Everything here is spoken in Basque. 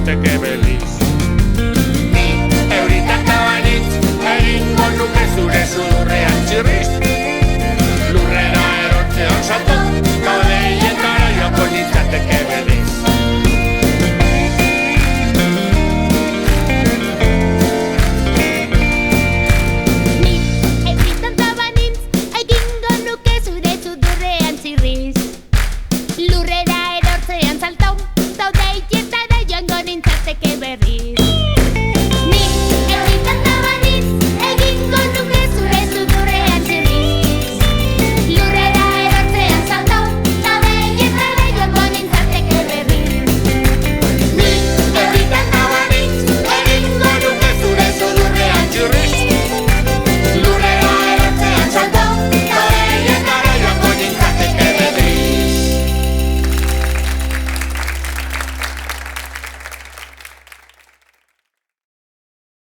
nintzateke berriz. Ni euritaka banitz, egingo nuke zure sudurrean txirriz. Lurrera erortzean salto, kauleietara joako nintzateke berriz. Ni euritaka banitz, egingo nuke zure sudurrean txirriz. Lurrera erortzean salto, kauleietara joango nintzateke berriz.